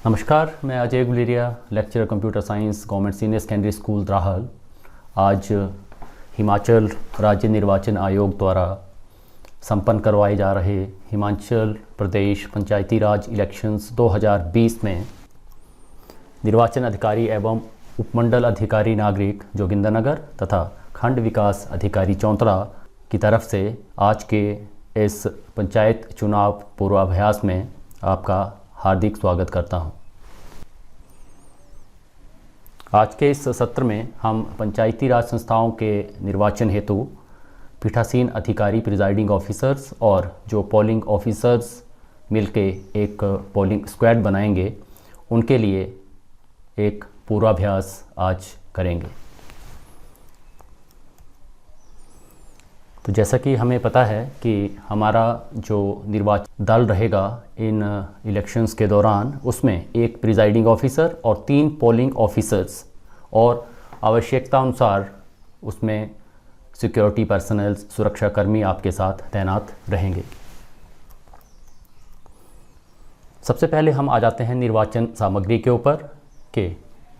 नमस्कार, मैं Ajay Guleria, lecturer computer science, government senior secondary school Drahal. आज हिमाचल राज्य निर्वाचन आयोग द्वारा संपन्न करवाए जा रहे हिमाचल प्रदेश पंचायती राज इलेक्शंस 2020 में निर्वाचन अधिकारी एवं उपमंडल अधिकारी नागरिक जोगिंद्रनगर तथा खंड विकास अधिकारी चौंतड़ा की तरफ से आज के इस पंचायत चुनाव पूर्वाभ्यास में आपका हार्दिक स्वागत करता हूं। आज के इस सत्र में हम पंचायती राज संस्थाओं के निर्वाचन हेतु पीठासीन अधिकारी प्रिजाइडिंग ऑफिसर्स और जो पोलिंग ऑफिसर्स मिलके एक पोलिंग स्क्वाड बनाएंगे, उनके लिए एक पूर्वाभ्यास आज करेंगे। तो जैसा कि हमें पता है कि हमारा जो निर्वाचन दल रहेगा इन इलेक्शंस के दौरान, उसमें एक प्रिजाइडिंग ऑफिसर और 3 पोलिंग ऑफिसर्स और आवश्यकता अनुसार उसमें सिक्योरिटी पर्सनल, सुरक्षाकर्मी आपके साथ तैनात रहेंगे। सबसे पहले हम आ जाते हैं निर्वाचन सामग्री के ऊपर कि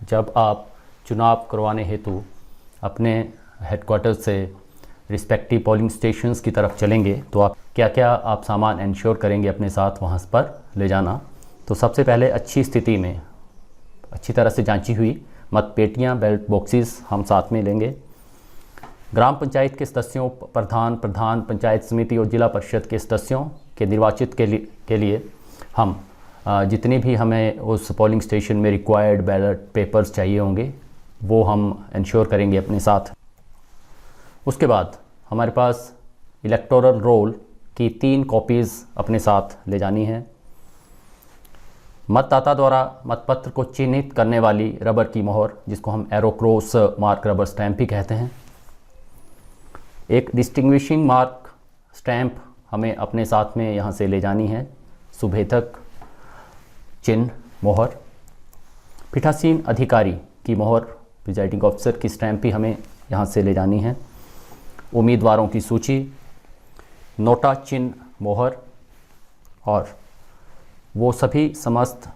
जब आप चुनाव करवाने हेतु अपने हेडक्वार्टर से रिस्पेक्टिव पोलिंग स्टेशंस की तरफ चलेंगे तो आप क्या आप सामान इंश्योर करेंगे अपने साथ वहाँ पर ले जाना। तो सबसे पहले अच्छी स्थिति में अच्छी तरह से जांची हुई मतपेटियाँ, बैलेट बॉक्सेस हम साथ में लेंगे। ग्राम पंचायत के सदस्यों, प्रधान पंचायत समिति और जिला परिषद के सदस्यों के निर्वाचित के लिए हम जितने भी हमें उस पोलिंग स्टेशन में रिक्वायर्ड बैलेट पेपर्स चाहिए होंगे वो हम इंश्योर करेंगे अपने साथ। उसके बाद हमारे पास इलेक्टोरल रोल की 3 कॉपीज़ अपने साथ ले जानी है। मतदाता द्वारा मतपत्र को चिन्हित करने वाली रबर की मोहर, जिसको हम arrow cross mark rubber stamp भी कहते हैं। एक डिस्टिंग्विशिंग मार्क स्टैंप हमें अपने साथ में यहाँ से ले जानी है। सुभेदक चिन्ह मोहर, पीठासीन अधिकारी की मोहर, प्रिजाइडिंग ऑफिसर की स्टैंप भी हमें यहाँ से ले जानी है। उम्मीदवारों की सूची, नोटा चिन्ह मोहर और वो सभी समस्त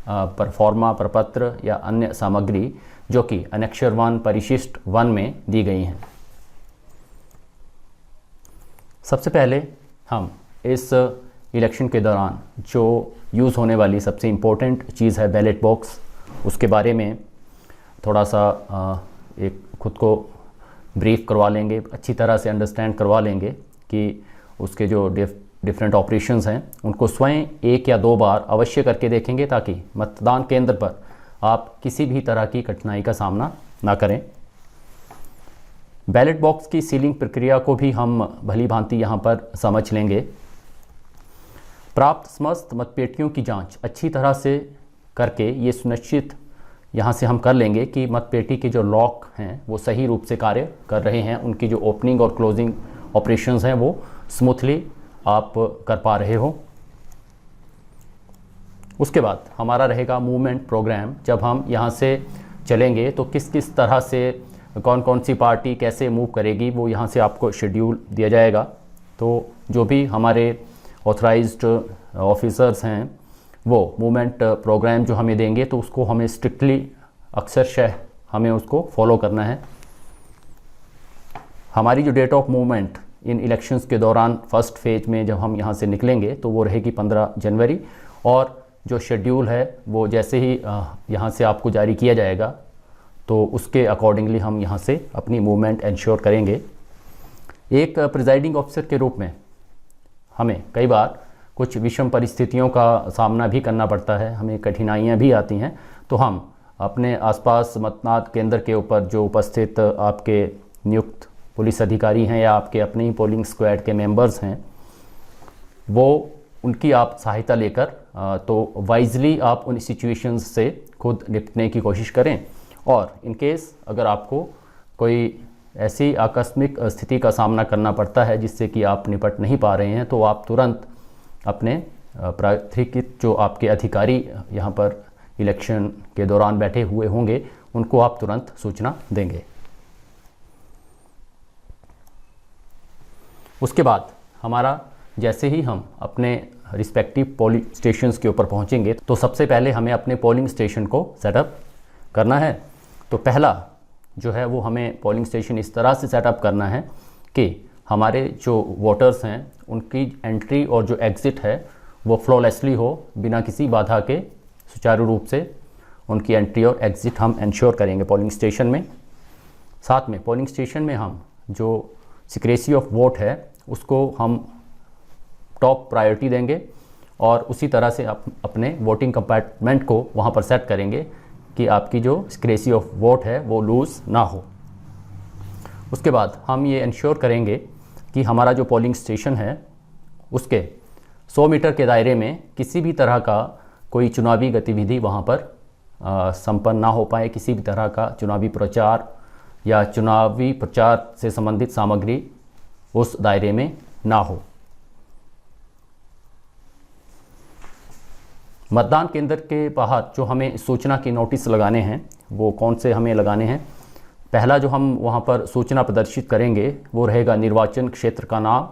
परफॉर्मा प्रपत्र या अन्य सामग्री जो कि अनेक्षर 1 परिशिष्ट 1 में दी गई हैं। सबसे पहले हम इस इलेक्शन के दौरान जो यूज़ होने वाली सबसे इम्पोर्टेंट चीज़ है बैलेट बॉक्स, उसके बारे में थोड़ा सा एक खुद को ब्रीफ करवा लेंगे, अच्छी तरह से अंडरस्टैंड करवा लेंगे कि उसके जो डिफरेंट ऑपरेशंस हैं उनको स्वयं 1 या 2 बार अवश्य करके देखेंगे ताकि मतदान केंद्र पर आप किसी भी तरह की कठिनाई का सामना ना करें। बैलेट बॉक्स की सीलिंग प्रक्रिया को भी हम भली भांति यहाँ पर समझ लेंगे। प्राप्त समस्त मतपेटियों की जांच अच्छी तरह से करके ये सुनिश्चित यहाँ से हम कर लेंगे कि मतपेटी के जो लॉक हैं वो सही रूप से कार्य कर रहे हैं, उनकी जो ओपनिंग और क्लोजिंग ऑपरेशंस हैं वो स्मूथली आप कर पा रहे हो। उसके बाद हमारा रहेगा मूवमेंट प्रोग्राम। जब हम यहाँ से चलेंगे तो किस किस तरह से कौन कौन सी पार्टी कैसे मूव करेगी वो यहाँ से आपको शेड्यूल दिया जाएगा। तो जो भी हमारे ऑथराइज्ड ऑफिसर्स हैं वो मूवमेंट प्रोग्राम जो हमें देंगे तो उसको हमें स्ट्रिक्टली अक्षरशः हमें उसको फॉलो करना है। हमारी जो date of movement in elections के दौरान फर्स्ट फेज में जब हम यहाँ से निकलेंगे तो वो रहेगी 15 जनवरी, और जो शेड्यूल है वो जैसे ही यहाँ से आपको जारी किया जाएगा तो उसके अकॉर्डिंगली हम यहाँ से अपनी मूवमेंट इंश्योर करेंगे। एक प्रिजाइडिंग ऑफिसर के रूप में हमें कई बार कुछ विषम परिस्थितियों का सामना भी करना पड़ता है, हमें कठिनाइयाँ भी आती हैं। तो हम अपने आसपास मतदान केंद्र के ऊपर जो उपस्थित आपके नियुक्त पुलिस अधिकारी हैं या आपके अपने ही पोलिंग स्क्वाड के मेंबर्स हैं, वो उनकी आप सहायता लेकर तो वाइजली आप उन सिचुएशंस से खुद निपटने की कोशिश करें। और इन केस अगर आपको कोई ऐसी आकस्मिक स्थिति का सामना करना पड़ता है जिससे कि आप निपट नहीं पा रहे हैं तो आप तुरंत अपने प्राधिकृत जो आपके अधिकारी यहाँ पर इलेक्शन के दौरान बैठे हुए होंगे उनको आप तुरंत सूचना देंगे। उसके बाद हमारा जैसे ही हम अपने रिस्पेक्टिव पोलिंग स्टेशंस के ऊपर पहुंचेंगे तो सबसे पहले हमें अपने पोलिंग स्टेशन को सेटअप करना है। तो पहला जो है वो हमें पोलिंग स्टेशन इस तरह से सेटअप करना है कि हमारे जो वोटर्स हैं उनकी एंट्री और जो एग्ज़िट है वो फ्लॉलेसली हो, बिना किसी बाधा के सुचारू रूप से उनकी एंट्री और एग्ज़िट हम इंश्योर करेंगे पोलिंग स्टेशन में। साथ में पोलिंग स्टेशन में हम जो सिक्रेसी ऑफ वोट है उसको हम टॉप प्रायोरिटी देंगे और उसी तरह से अपने वोटिंग कंपार्टमेंट को वहाँ पर सेट करेंगे कि आपकी जो सिक्रेसी ऑफ वोट है वो लूज़ ना हो। उसके बाद हम ये इंश्योर करेंगे कि हमारा जो पोलिंग स्टेशन है उसके 100 मीटर के दायरे में किसी भी तरह का कोई चुनावी गतिविधि वहाँ पर संपन्न ना हो पाए, किसी भी तरह का चुनावी प्रचार या चुनावी प्रचार से संबंधित सामग्री उस दायरे में ना हो। मतदान केंद्र के बाहर जो हमें सूचना के नोटिस लगाने हैं वो कौन से हमें लगाने हैं। पहला जो हम वहाँ पर सूचना प्रदर्शित करेंगे वो रहेगा निर्वाचन क्षेत्र का नाम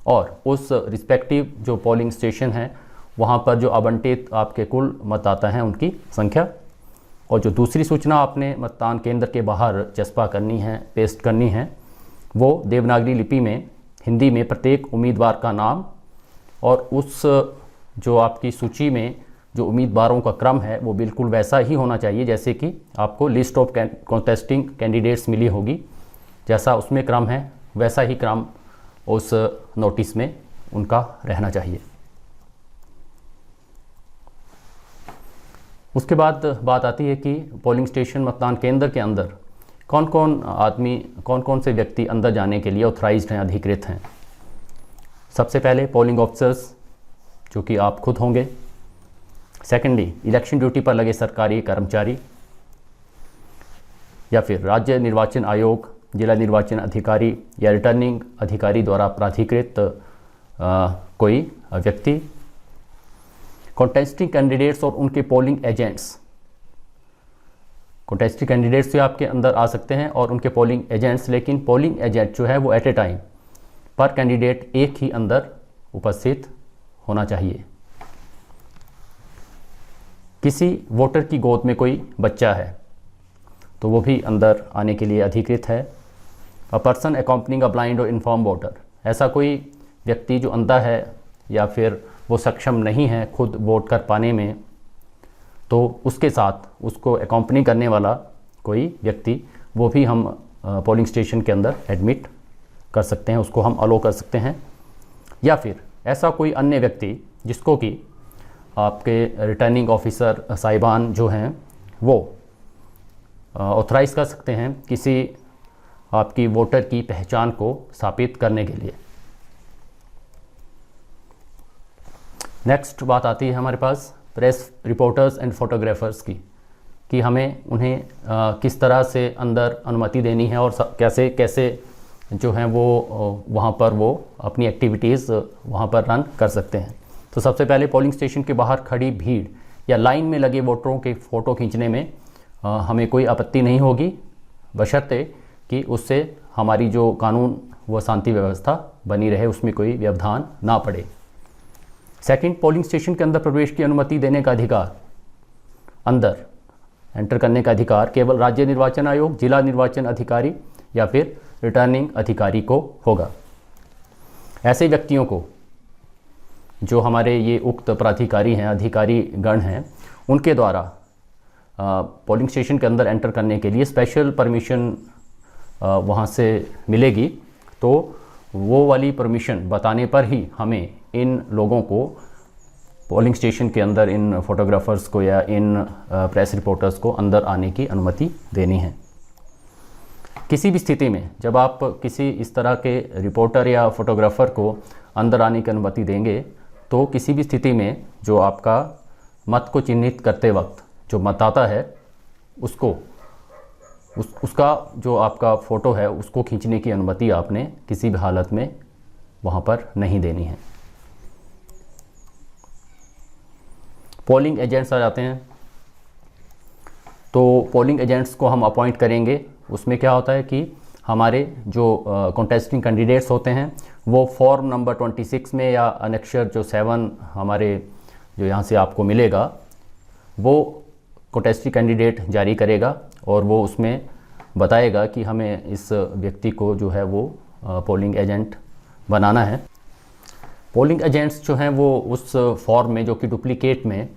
और उस रिस्पेक्टिव जो पोलिंग स्टेशन है वहाँ पर जो आवंटित आपके कुल मतदाता हैं उनकी संख्या। और जो दूसरी सूचना आपने मतदान केंद्र के बाहर चस्पा करनी है, पेस्ट करनी है, वो देवनागरी लिपि में हिंदी में प्रत्येक उम्मीदवार का नाम और उस जो आपकी सूची में जो उम्मीदवारों का क्रम है वो बिल्कुल वैसा ही होना चाहिए जैसे कि आपको लिस्ट ऑफ कॉन्टेस्टिंग कैंडिडेट्स मिली होगी, जैसा उसमें क्रम है वैसा ही क्रम उस नोटिस में उनका रहना चाहिए। उसके बाद बात आती है कि पोलिंग स्टेशन मतदान केंद्र के अंदर कौन कौन से व्यक्ति अंदर जाने के लिए ऑथराइज्ड हैं, अधिकृत हैं। सबसे पहले पोलिंग ऑफिसर्स जो कि आप खुद होंगे। सेकेंडली इलेक्शन ड्यूटी पर लगे सरकारी कर्मचारी या फिर राज्य निर्वाचन आयोग, जिला निर्वाचन अधिकारी या रिटर्निंग अधिकारी द्वारा प्राधिकृत कोई व्यक्ति। कॉन्टेस्टिंग कैंडिडेट्स और उनके पोलिंग एजेंट्स। कॉन्टेस्टिंग कैंडिडेट्स भी आपके अंदर आ सकते हैं और उनके पोलिंग एजेंट्स, लेकिन पोलिंग एजेंट जो है वो एट ए टाइम पर कैंडिडेट एक ही अंदर उपस्थित होना चाहिए। किसी वोटर की गोद में कोई बच्चा है तो वो भी अंदर आने के लिए अधिकृत है। अ पर्सन अकॉम्पनिंग अ ब्लाइंड और इन्फॉर्म वोटर। ऐसा कोई व्यक्ति जो अंधा है या फिर वो सक्षम नहीं है खुद वोट कर पाने में, तो उसके साथ उसको अकॉम्पनी करने वाला कोई व्यक्ति वो भी हम पोलिंग स्टेशन के अंदर एडमिट कर सकते हैं, उसको हम अलो कर सकते हैं। या फिर ऐसा कोई अन्य व्यक्ति जिसको कि आपके रिटर्निंग ऑफिसर साहिबान जो हैं वो ऑथराइज़ कर सकते हैं किसी आपकी वोटर की पहचान को स्थापित करने के लिए। नेक्स्ट बात आती है हमारे पास प्रेस रिपोर्टर्स एंड फोटोग्राफर्स की, कि हमें उन्हें किस तरह से अंदर अनुमति देनी है और कैसे कैसे जो हैं वो वहाँ पर वो अपनी एक्टिविटीज़ वहाँ पर रन कर सकते हैं। तो सबसे पहले पोलिंग स्टेशन के बाहर खड़ी भीड़ या लाइन में लगे वोटरों के फ़ोटो खींचने में हमें कोई आपत्ति नहीं होगी, बशर्ते कि उससे हमारी जो कानून व शांति व्यवस्था बनी रहे, उसमें कोई व्यवधान ना पड़े। सेकंड, पोलिंग स्टेशन के अंदर प्रवेश की अनुमति देने का अधिकार, अंदर एंटर करने का अधिकार केवल राज्य निर्वाचन आयोग, जिला निर्वाचन अधिकारी या फिर रिटर्निंग अधिकारी को होगा। ऐसे व्यक्तियों को जो हमारे ये उक्त प्राधिकारी हैं, अधिकारी गण हैं, उनके द्वारा पोलिंग स्टेशन के अंदर एंटर करने के लिए स्पेशल परमिशन वहाँ से मिलेगी। तो वो वाली परमिशन बताने पर ही हमें इन लोगों को पोलिंग स्टेशन के अंदर, इन फोटोग्राफर्स को या इन प्रेस रिपोर्टर्स को अंदर आने की अनुमति देनी है। किसी भी स्थिति में जब आप किसी इस तरह के रिपोर्टर या फोटोग्राफर को अंदर आने की अनुमति देंगे तो किसी भी स्थिति में जो आपका मत को चिन्हित करते वक्त जो मतदाता है उसको उसका जो आपका फ़ोटो है उसको खींचने की अनुमति आपने किसी भी हालत में वहाँ पर नहीं देनी है। पोलिंग एजेंट्स आ जाते हैं। तो पोलिंग एजेंट्स को हम अपॉइंट करेंगे। उसमें क्या होता है कि हमारे जो कॉन्टेस्टिंग कैंडिडेट्स होते हैं वो फॉर्म नंबर 26 में या अनेक्शर जो 7 हमारे जो यहाँ से आपको मिलेगा वो कॉन्टेस्टिंग कैंडिडेट जारी करेगा और वो उसमें बताएगा कि हमें इस व्यक्ति को जो है वो पोलिंग एजेंट बनाना है। पोलिंग एजेंट्स जो हैं वो उस फॉर्म में जो कि डुप्लीकेट में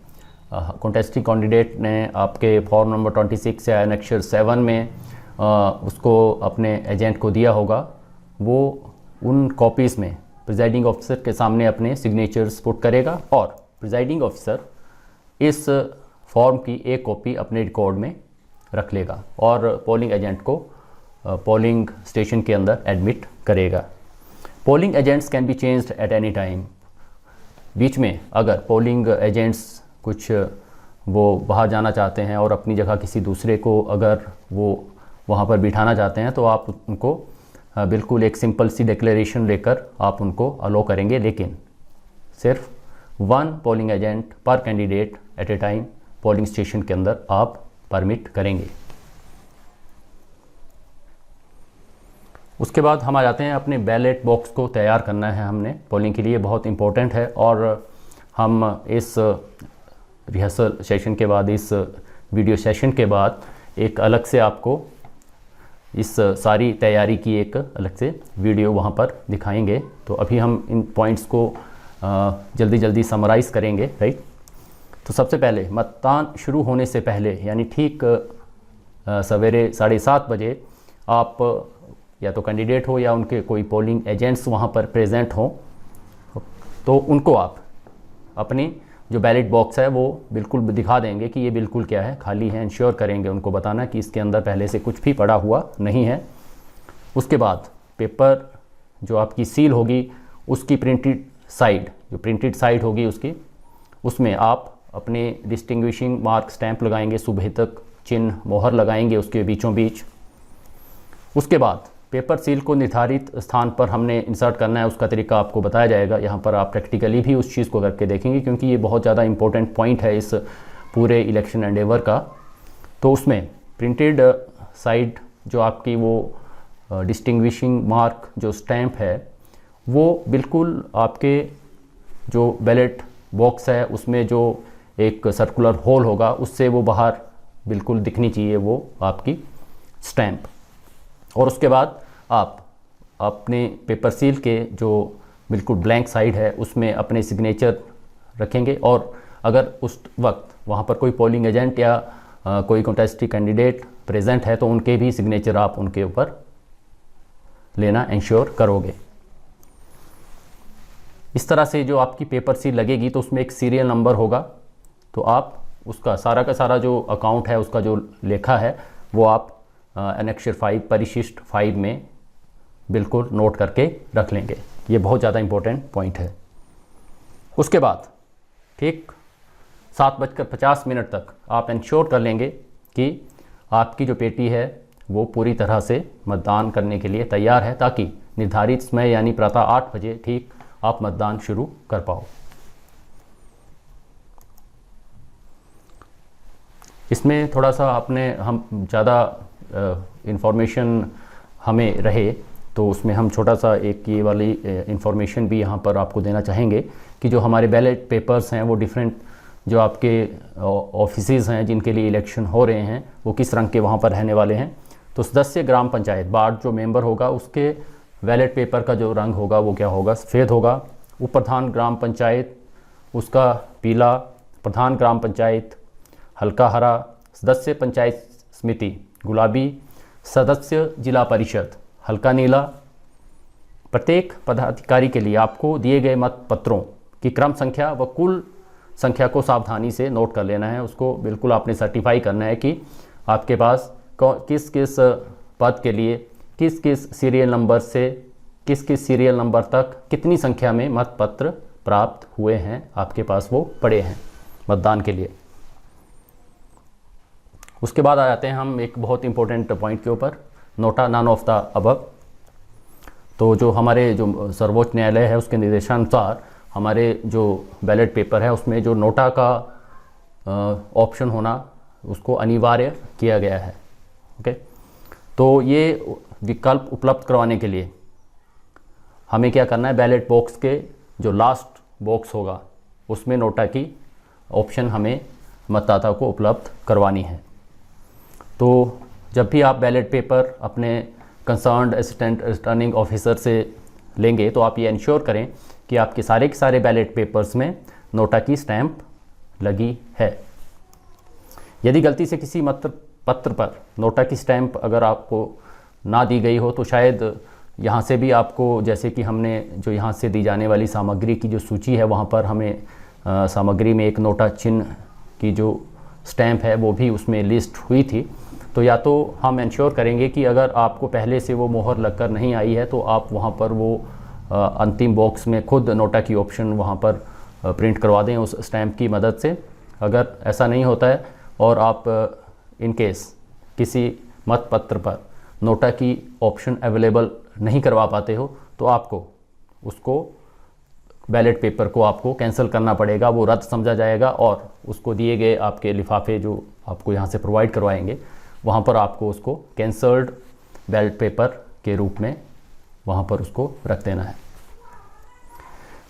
कॉन्टेस्टिंग कैंडिडेट ने आपके फॉर्म नंबर 26 या अनेक्शर 7 में उसको अपने एजेंट को दिया होगा, वो उन कॉपीज़ में प्रिजाइडिंग ऑफिसर के सामने अपने सिग्नेचर्स पुट करेगा और प्रिजाइडिंग ऑफिसर इस फॉर्म की एक कॉपी अपने रिकॉर्ड में रख लेगा और पोलिंग एजेंट को पोलिंग स्टेशन के अंदर एडमिट करेगा। Polling agents can be changed at any time. बीच में अगर पोलिंग एजेंट्स कुछ वो बाहर जाना चाहते हैं और अपनी जगह किसी दूसरे को अगर वो वहाँ पर बिठाना चाहते हैं तो आप उनको बिल्कुल एक सिंपल सी डिक्लेरेशन लेकर आप उनको अलो करेंगे, लेकिन सिर्फ 1 पोलिंग एजेंट पर candidate at A time polling station के अंदर आप परमिट करेंगे। उसके बाद हम आ जाते हैं अपने बैलेट बॉक्स को तैयार करना है हमने पोलिंग के लिए, बहुत इम्पोर्टेंट है। और हम इस रिहर्सल सेशन के बाद, इस वीडियो सेशन के बाद एक अलग से आपको इस सारी तैयारी की एक अलग से वीडियो वहाँ पर दिखाएंगे। तो अभी हम इन पॉइंट्स को जल्दी जल्दी समराइज़ करेंगे, राइट। तो सबसे पहले मतदान शुरू होने से पहले यानी ठीक सवेरे 7:30 बजे आप या तो कैंडिडेट हो या उनके कोई पोलिंग एजेंट्स वहाँ पर प्रेजेंट हों तो उनको आप अपनी जो बैलेट बॉक्स है वो बिल्कुल दिखा देंगे कि ये बिल्कुल क्या है, खाली है। इंश्योर करेंगे उनको बताना कि इसके अंदर पहले से कुछ भी पड़ा हुआ नहीं है। उसके बाद पेपर जो आपकी सील होगी उसकी प्रिंटेड साइड, जो प्रिंटेड साइड होगी उसकी, उसमें आप अपने डिस्टिंग्विशिंग मार्क स्टैंप लगाएंगे, सुबह तक चिन्ह मोहर लगाएंगे उसके बीचों बीच। उसके बाद पेपर सील को निर्धारित स्थान पर हमने इंसर्ट करना है, उसका तरीका आपको बताया जाएगा। यहाँ पर आप प्रैक्टिकली भी उस चीज़ को करके देखेंगे क्योंकि ये बहुत ज़्यादा इंपॉर्टेंट पॉइंट है इस पूरे इलेक्शन एंडेवर का। तो उसमें प्रिंटेड साइड जो आपकी वो डिस्टिंग्विशिंग मार्क जो स्टैंप है वो बिल्कुल आपके जो बैलेट बॉक्स है उसमें जो एक सर्कुलर होल होगा उससे वो बाहर बिल्कुल दिखनी चाहिए वो आपकी स्टैंप। और उसके बाद आप अपने पेपर सील के जो बिल्कुल ब्लैंक साइड है उसमें अपने सिग्नेचर रखेंगे और अगर उस वक्त वहाँ पर कोई पोलिंग एजेंट या कोई कॉन्टेस्टिंग कैंडिडेट प्रेजेंट है तो उनके भी सिग्नेचर आप उनके ऊपर लेना इंश्योर करोगे। इस तरह से जो आपकी पेपर सील लगेगी तो उसमें एक सीरियल नंबर होगा, तो आप उसका सारा का सारा जो अकाउंट है उसका जो लेखा है वो आप एनेक्शर 5 परिशिष्ट 5 में बिल्कुल नोट करके रख लेंगे। ये बहुत ज़्यादा इम्पोर्टेंट पॉइंट है। उसके बाद ठीक 7:50 तक आप इंश्योर कर लेंगे कि आपकी जो पेटी है वो पूरी तरह से मतदान करने के लिए तैयार है ताकि निर्धारित समय यानी प्रातः 8 बजे ठीक आप मतदान शुरू कर पाओ। इसमें थोड़ा सा हम ज़्यादा इंफॉर्मेशन हमें रहे तो उसमें हम छोटा सा एक ये वाली इंफॉर्मेशन भी यहाँ पर आपको देना चाहेंगे कि जो हमारे बैलेट पेपर्स हैं वो डिफरेंट जो आपके ऑफिसेज़ हैं जिनके लिए इलेक्शन हो रहे हैं वो किस रंग के वहाँ पर रहने वाले हैं। तो सदस्य ग्राम पंचायत वार्ड जो मेंबर होगा उसके बैलेट पेपर का जो रंग होगा वो क्या होगा, सफ़ेद होगा। उप प्रधान ग्राम पंचायत उसका पीला, प्रधान ग्राम पंचायत हल्का हरा, सदस्य पंचायत समिति गुलाबी, सदस्य जिला परिषद हल्का नीला। प्रत्येक पदाधिकारी के लिए आपको दिए गए मत पत्रों की क्रम संख्या व कुल संख्या को सावधानी से नोट कर लेना है। उसको बिल्कुल आपने सर्टिफाई करना है कि आपके पास किस किस पद के लिए किस किस सीरियल नंबर से किस किस सीरियल नंबर तक कितनी संख्या में मत पत्र प्राप्त हुए हैं, आपके पास वो पड़े हैं मतदान के लिए। उसके बाद आ जाते हैं हम एक बहुत इंपॉर्टेंट पॉइंट के ऊपर, NOTA none of the above. तो जो हमारे जो सर्वोच्च न्यायालय है उसके निर्देशानुसार हमारे जो बैलेट पेपर है उसमें जो नोटा का ऑप्शन होना उसको अनिवार्य किया गया है। ओके, तो ये विकल्प उपलब्ध करवाने के लिए हमें क्या करना है, बैलेट बॉक्स के जो लास्ट बॉक्स होगा उसमें नोटा की ऑप्शन हमें मतदाता को उपलब्ध करवानी है। तो जब भी आप बैलेट पेपर अपने कंसर्न्ड असिस्टेंट रिटर्निंग ऑफिसर से लेंगे तो आप ये इंश्योर करें कि आपके सारे के सारे बैलेट पेपर्स में नोटा की स्टैंप लगी है। यदि गलती से किसी पत्र पर नोटा की स्टैंप अगर आपको ना दी गई हो तो शायद यहाँ से भी आपको, जैसे कि हमने जो यहाँ से दी जाने वाली सामग्री की जो सूची है वहाँ पर हमें सामग्री में एक नोटा चिन्ह की जो स्टैंप है वो भी उसमें लिस्ट हुई थी। तो या तो हम इंश्योर करेंगे कि अगर आपको पहले से वो मोहर लगकर नहीं आई है तो आप वहाँ पर वो अंतिम बॉक्स में खुद नोटा की ऑप्शन वहाँ पर प्रिंट करवा दें उस स्टैंप की मदद से। अगर ऐसा नहीं होता है और आप इन केस किसी मतपत्र पर नोटा की ऑप्शन अवेलेबल नहीं करवा पाते हो तो आपको उसको बैलेट पेपर को आपको कैंसिल करना पड़ेगा, वो रद्द समझा जाएगा और उसको दिए गए आपके लिफाफे जो आपको यहाँ से प्रोवाइड करवाएंगे वहाँ पर आपको उसको कैंसल्ड बैलेट पेपर के रूप में वहाँ पर उसको रख देना है।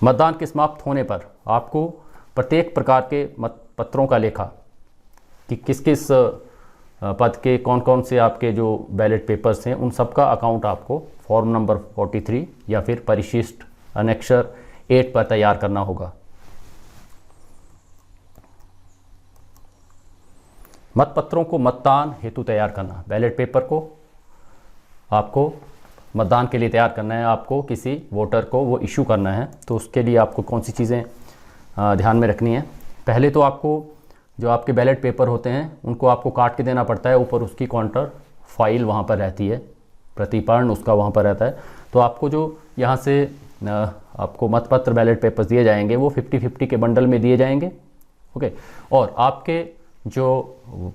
मतदान के समाप्त होने पर आपको प्रत्येक प्रकार के मतपत्रों का लेखा कि किस किस पद के कौन कौन से आपके जो बैलेट पेपर्स हैं उन सब का अकाउंट आपको फॉर्म नंबर 43 या फिर परिशिष्ट अनेक्षर 8 पर तैयार करना होगा। मतपत्रों को मतदान हेतु तैयार करना, बैलेट पेपर को आपको मतदान के लिए तैयार करना है, आपको किसी वोटर को वो इशू करना है। तो उसके लिए आपको कौन सी चीज़ें ध्यान में रखनी है। पहले तो आपको जो आपके बैलेट पेपर होते हैं उनको आपको काट के देना पड़ता है, ऊपर उसकी काउंटर फाइल वहाँ पर रहती है, प्रतिपर्ण उसका वहाँ पर रहता है। तो आपको जो यहाँ से आपको मतपत्र बैलेट पेपर्स दिए जाएंगे वो 50-50 के बंडल में दिए जाएंगे। ओके, और आपके जो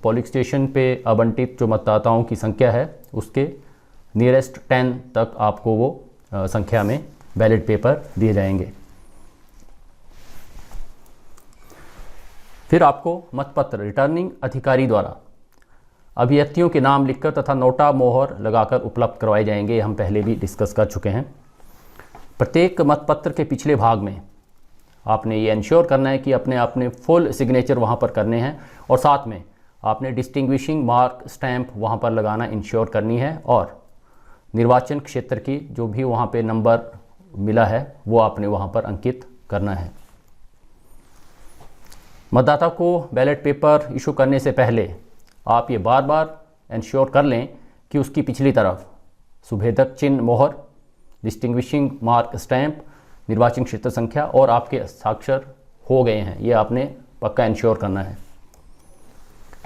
पोलिंग स्टेशन पे आवंटित जो मतदाताओं की संख्या है उसके नियरेस्ट 10 तक आपको वो संख्या में बैलेट पेपर दिए जाएंगे। फिर आपको मतपत्र रिटर्निंग अधिकारी द्वारा अभ्यर्थियों के नाम लिखकर तथा नोटा मोहर लगाकर उपलब्ध करवाए जाएंगे। हम पहले भी डिस्कस कर चुके हैं। प्रत्येक मतपत्र के पिछले भाग में आपने ये इंश्योर करना है कि अपने फुल सिग्नेचर वहाँ पर करने हैं और साथ में आपने डिस्टिंग्विशिंग मार्क स्टैंप वहाँ पर लगाना इंश्योर करनी है और निर्वाचन क्षेत्र की जो भी वहाँ पे नंबर मिला है वो आपने वहाँ पर अंकित करना है। मतदाता को बैलेट पेपर इशू करने से पहले आप ये बार बार इंश्योर कर लें कि उसकी पिछली तरफ सुभेदक चिन्ह मोहर, डिस्टिंग्विशिंग मार्क स्टैंप, निर्वाचन क्षेत्र संख्या और आपके हस्ताक्षर हो गए हैं। ये आपने पक्का इंश्योर करना है।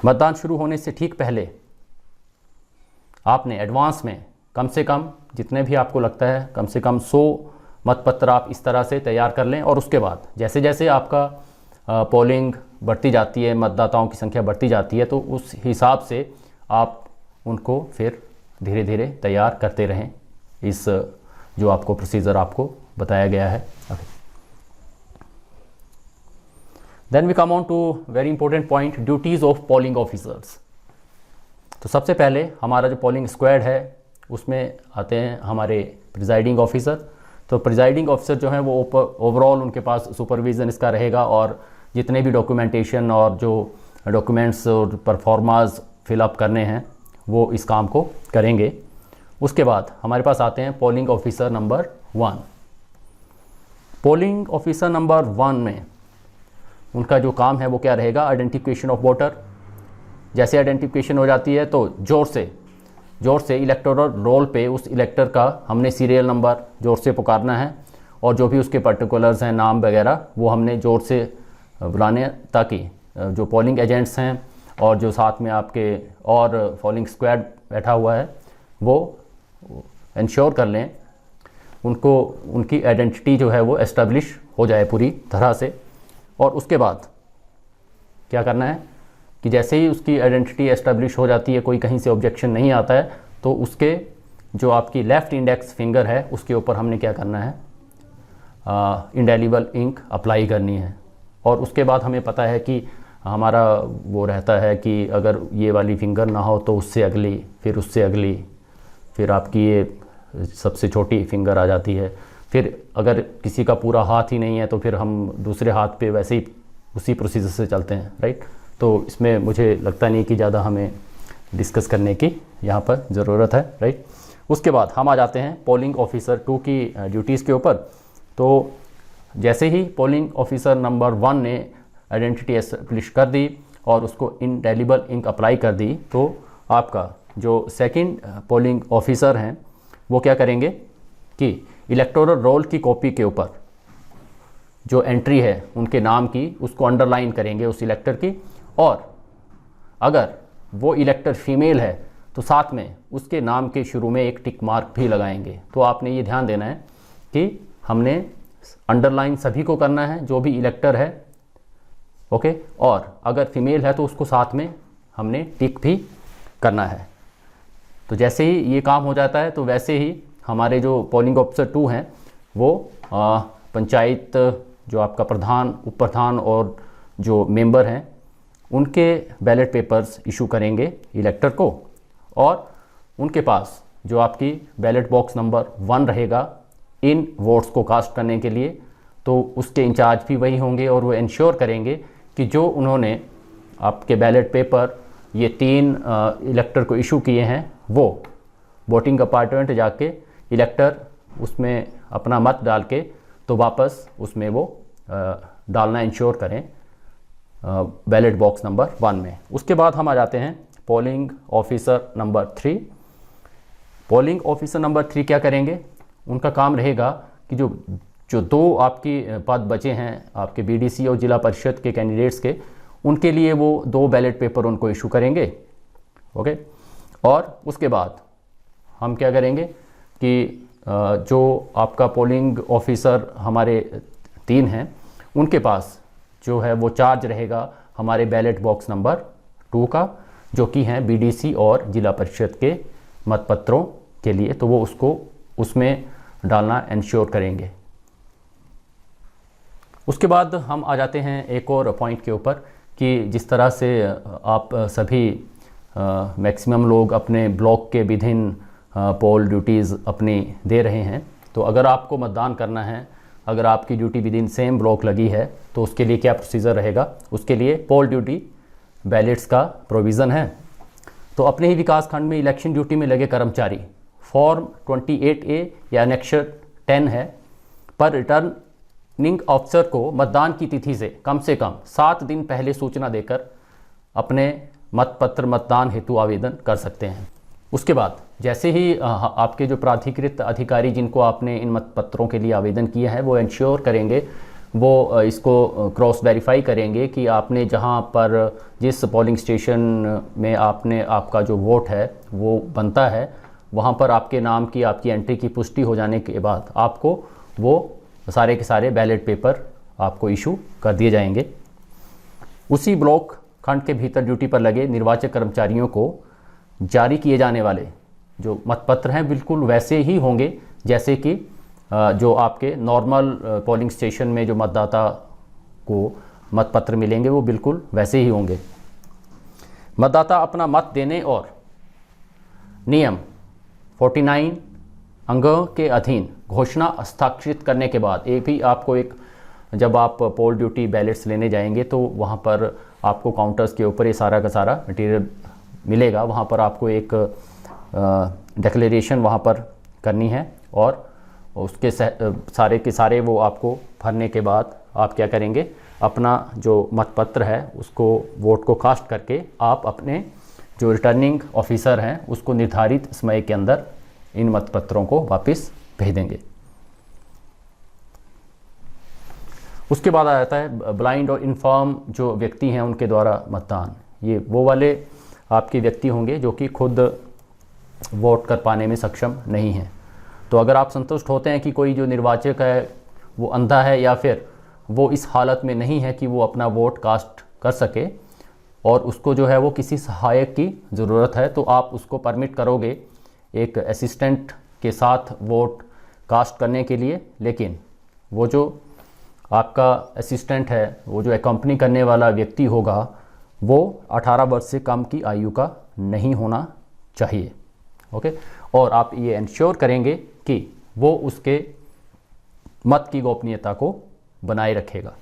मतदान शुरू होने से ठीक पहले आपने एडवांस में कम से कम जितने भी आपको लगता है कम से कम 100 मतपत्र आप इस तरह से तैयार कर लें और उसके बाद जैसे जैसे आपका पोलिंग बढ़ती जाती है, मतदाताओं की संख्या बढ़ती जाती है तो उस हिसाब से आप उनको फिर धीरे धीरे तैयार करते रहें। इस जो आपको प्रोसीजर आपको बताया गया है। Then we come on to very important point, duties of polling officers. तो सबसे पहले हमारा जो पोलिंग स्क्वाड है उसमें आते हैं हमारे प्रिजाइडिंग ऑफिसर। तो प्रिजाइडिंग ऑफिसर जो है वो ओवरऑल उनके पास सुपरविज़न इसका रहेगा और जितने भी डॉक्यूमेंटेशन और जो डॉक्यूमेंट्स और परफॉर्मास फिलअप करने हैं वो इस काम को करेंगे। उसके बाद हमारे पास आते हैं polling officer number 1। Polling officer number 1 में उनका जो काम है वो क्या रहेगा, आइडेंटिफिकेशन ऑफ वोटर। जैसे आइडेंटिफिकेशन हो जाती है तो जोर से इलेक्टोरल रोल पे उस इलेक्टर का हमने सीरियल नंबर जोर से पुकारना है और जो भी उसके पर्टिकुलर्स हैं, नाम वगैरह, वो हमने जोर से बुलाने ताकि जो पोलिंग एजेंट्स हैं और जो साथ में आपके और पोलिंग स्क्वाड बैठा हुआ है वो इंश्योर कर लें उनको उनकी आइडेंटिटी जो है वो एस्टेब्लिश हो जाए पूरी तरह से। और उसके बाद क्या करना है कि जैसे ही उसकी आइडेंटिटी एस्टेब्लिश हो जाती है, कोई कहीं से ऑब्जेक्शन नहीं आता है, तो उसके जो आपकी लेफ़्ट इंडेक्स फिंगर है उसके ऊपर हमने क्या करना है, इंडेलिबल इंक अप्लाई करनी है। और उसके बाद हमें पता है कि हमारा वो रहता है कि अगर ये वाली फिंगर ना हो तो उससे अगली, फिर उससे अगली, फिर आपकी ये सबसे छोटी फिंगर आ जाती है। फिर अगर किसी का पूरा हाथ ही नहीं है तो फिर हम दूसरे हाथ पे वैसे ही उसी प्रोसीजर से चलते हैं, राइट। तो इसमें मुझे लगता नहीं कि ज़्यादा हमें डिस्कस करने की यहाँ पर ज़रूरत है, राइट। उसके बाद हम आ जाते हैं पोलिंग ऑफिसर 2 की ड्यूटीज़ के ऊपर। तो जैसे ही पोलिंग ऑफिसर नंबर 1 ने आइडेंटिटी एस्टेब्लिश कर दी और उसको इंडेलिबल इंक अप्लाई कर दी, तो आपका जो सेकंड पोलिंग ऑफिसर हैं वो क्या करेंगे कि इलेक्टोरल रोल की कॉपी के ऊपर जो एंट्री है उनके नाम की, उसको अंडरलाइन करेंगे उस इलेक्टर की, और अगर वो इलेक्टर फीमेल है तो साथ में उसके नाम के शुरू में एक टिक मार्क भी लगाएंगे। तो आपने ये ध्यान देना है कि हमने अंडरलाइन सभी को करना है जो भी इलेक्टर है, ओके, और अगर फीमेल है तो उसको साथ में हमने टिक भी करना है। तो जैसे ही ये काम हो जाता है तो वैसे ही हमारे जो पोलिंग ऑफिसर 2 हैं वो पंचायत जो आपका प्रधान, उप प्रधान और जो मेंबर हैं उनके बैलेट पेपर्स इशू करेंगे इलेक्टर को, और उनके पास जो आपकी बैलेट बॉक्स नंबर 1 रहेगा इन वोट्स को कास्ट करने के लिए, तो उसके इंचार्ज भी वही होंगे और वो इंश्योर करेंगे कि जो उन्होंने आपके बैलेट पेपर ये 3 इलेक्टर को इशू किए हैं वो वोटिंग अपार्टमेंट जाके इलेक्टर उसमें अपना मत डाल के तो वापस उसमें वो डालना इंश्योर करें बैलेट बॉक्स नंबर 1 में। उसके बाद हम आ जाते हैं polling officer number 3। Polling officer number 3 क्या करेंगे, उनका काम रहेगा कि जो 2 आपकी पद बचे हैं आपके बीडीसी और जिला परिषद के कैंडिडेट्स के, उनके लिए वो 2 बैलेट पेपर उनको इशू करेंगे, ओके। और उसके बाद हम क्या करेंगे कि जो आपका पोलिंग ऑफिसर हमारे 3 हैं उनके पास जो है वो चार्ज रहेगा हमारे बैलेट बॉक्स नंबर 2 का, जो कि हैं बीडीसी और जिला परिषद के मतपत्रों के लिए, तो वो उसको उसमें डालना इंश्योर करेंगे। उसके बाद हम आ जाते हैं एक और पॉइंट के ऊपर कि जिस तरह से आप सभी मैक्सिमम लोग अपने ब्लॉक के विभिन्न पोल ड्यूटीज़ अपनी दे रहे हैं, तो अगर आपको मतदान करना है, अगर आपकी duty with in same block लगी है तो उसके लिए क्या प्रोसीजर रहेगा, उसके लिए पोल ड्यूटी बैलेट्स का प्रोविज़न है। तो अपने ही विकास खंड में इलेक्शन ड्यूटी में लगे कर्मचारी फॉर्म 28A या एनेक्सर 10 है पर रिटर्निंग ऑफिसर को मतदान की तिथि से कम 7 दिन पहले सूचना देकर अपने मतपत्र मतदान हेतु आवेदन कर सकते हैं। उसके बाद जैसे ही आपके जो प्राधिकृत अधिकारी जिनको आपने इन मतपत्रों के लिए आवेदन किया है वो इंश्योर करेंगे, वो इसको क्रॉस वेरीफाई करेंगे कि आपने जहां पर जिस पोलिंग स्टेशन में आपका जो वोट है वो बनता है वहां पर आपके नाम की आपकी एंट्री की पुष्टि हो जाने के बाद आपको वो सारे के सारे बैलेट पेपर आपको इशू कर दिए जाएंगे। उसी ब्लॉक खंड के भीतर ड्यूटी पर लगे निर्वाचक कर्मचारियों को जारी किए जाने वाले जो मतपत्र हैं बिल्कुल वैसे ही होंगे जैसे कि जो आपके नॉर्मल पोलिंग स्टेशन में जो मतदाता को मतपत्र मिलेंगे वो बिल्कुल वैसे ही होंगे। मतदाता अपना मत देने और नियम 49 अंगों के अधीन घोषणा हस्ताक्षरित करने के बाद आपको जब आप पोल ड्यूटी बैलेट्स लेने जाएंगे तो वहाँ पर आपको काउंटर्स के ऊपर ये सारा का सारा मटेरियल मिलेगा, वहाँ पर आपको एक डिक्लेरेशन वहाँ पर करनी है और उसके सारे के सारे वो आपको भरने के बाद आप क्या करेंगे, अपना जो मतपत्र है उसको वोट को कास्ट करके आप अपने जो रिटर्निंग ऑफिसर हैं उसको निर्धारित समय के अंदर इन मतपत्रों को वापस भेज देंगे। उसके बाद आ जाता है ब्लाइंड और इन्फॉर्म जो व्यक्ति हैं उनके द्वारा मतदान। ये वो वाले आपके व्यक्ति होंगे जो कि खुद वोट कर पाने में सक्षम नहीं हैं। तो अगर आप संतुष्ट होते हैं कि कोई जो निर्वाचक है वो अंधा है या फिर वो इस हालत में नहीं है कि वो अपना वोट कास्ट कर सके और उसको जो है वो किसी सहायक की ज़रूरत है, तो आप उसको परमिट करोगे एक असिस्टेंट के साथ वोट कास्ट करने के लिए। लेकिन वो जो आपका असिस्टेंट है, वो जो एकम्पनी करने वाला व्यक्ति होगा, वो 18 वर्ष से कम की आयु का नहीं होना चाहिए, ओके। और आप ये इंश्योर करेंगे कि वो उसके मत की गोपनीयता को बनाए रखेगा।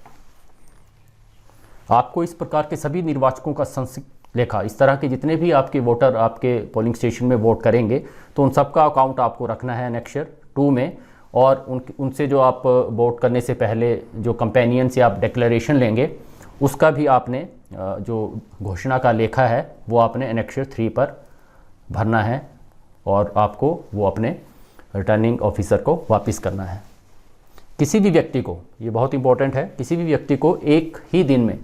आपको इस प्रकार के सभी निर्वाचकों का संक्षिप्त लेखा, इस तरह के जितने भी आपके वोटर आपके पोलिंग स्टेशन में वोट करेंगे तो उन सबका अकाउंट आपको रखना है एनेक्सर 2 में। और उनसे जो आप वोट करने से पहले जो कंपेनियन से आप डिक्लेरेशन लेंगे उसका भी आपने जो घोषणा का लेखा है वो आपने एनेक्सर 3 पर भरना है और आपको वो अपने रिटर्निंग ऑफिसर को वापस करना है। किसी भी व्यक्ति को, ये बहुत इंपॉर्टेंट है, किसी भी व्यक्ति को एक ही दिन में,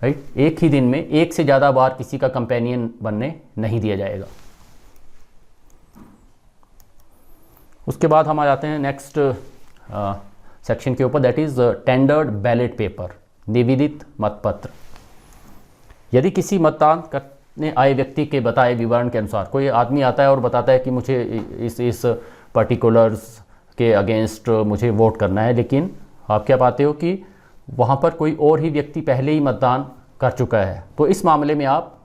राइट, एक ही दिन में एक से ज़्यादा बार किसी का कंपेनियन बनने नहीं दिया जाएगा। उसके बाद हम आ जाते हैं नेक्स्ट सेक्शन के ऊपर, that is tendered ballot paper, निवेदित मतपत्र। यदि किसी मतदान करने आए व्यक्ति के बताए विवरण के अनुसार कोई आदमी आता है और बताता है कि मुझे इस पर्टिकुलर्स के अगेंस्ट मुझे वोट करना है, लेकिन आप क्या पाते हो कि वहाँ पर कोई और ही व्यक्ति पहले ही मतदान कर चुका है, तो इस मामले में आप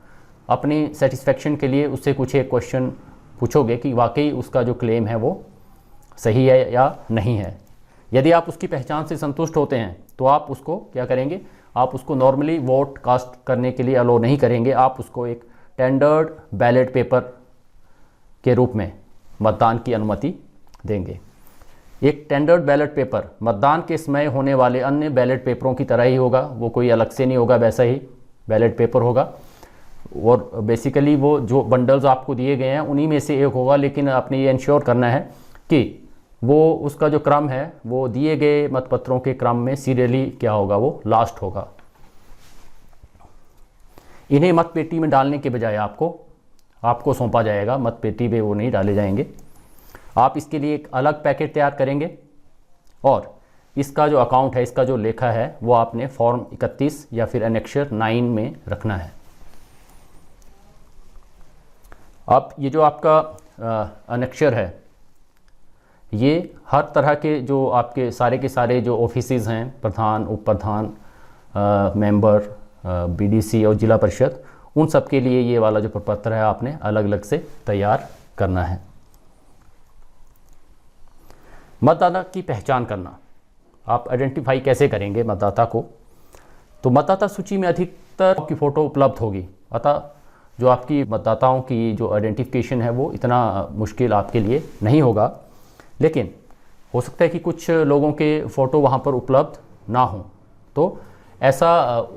अपनी सेटिस्फेक्शन के लिए उससे कुछ एक क्वेश्चन पूछोगे कि वाकई उसका जो क्लेम है वो सही है या नहीं है। यदि आप उसकी पहचान से संतुष्ट होते हैं तो आप उसको क्या करेंगे, आप उसको नॉर्मली वोट कास्ट करने के लिए अलो नहीं करेंगे, आप उसको एक टेंडर्ड बैलेट पेपर के रूप में मतदान की अनुमति देंगे। एक टेंडर्ड बैलेट पेपर मतदान के समय होने वाले अन्य बैलेट पेपरों की तरह ही होगा, वो कोई अलग से नहीं होगा, वैसा ही बैलेट पेपर होगा। और बेसिकली वो जो बंडल्स आपको दिए गए हैं उन्हीं में से एक होगा, लेकिन आपने ये इंश्योर करना है कि वो उसका जो क्रम है वो दिए गए मतपत्रों के क्रम में सीरियली क्या होगा, वो लास्ट होगा। इन्हें मतपेटी में डालने के बजाय आपको सौंपा जाएगा, मतपेटी में वो नहीं डाले जाएंगे। आप इसके लिए एक अलग पैकेट तैयार करेंगे और इसका जो अकाउंट है, इसका जो लेखा है वो आपने फॉर्म 31 या फिर एनेक्सर 9 में रखना है। अब ये जो आपका एनेक्सर है ये हर तरह के जो आपके सारे के सारे जो ऑफिसेज हैं, प्रधान, उप प्रधान, मेंबर, बीडीसी और जिला परिषद, उन सब के लिए ये वाला जो प्रपत्र है आपने अलग अलग से तैयार करना है। मतदाता की पहचान करना, आप आइडेंटिफाई कैसे करेंगे मतदाता को? तो मतदाता सूची में अधिकतर आपकी फ़ोटो उपलब्ध होगी, अतः जो आपकी मतदाताओं की जो आइडेंटिफिकेशन है वो इतना मुश्किल आपके लिए नहीं होगा। लेकिन हो सकता है कि कुछ लोगों के फ़ोटो वहाँ पर उपलब्ध ना हो, तो ऐसा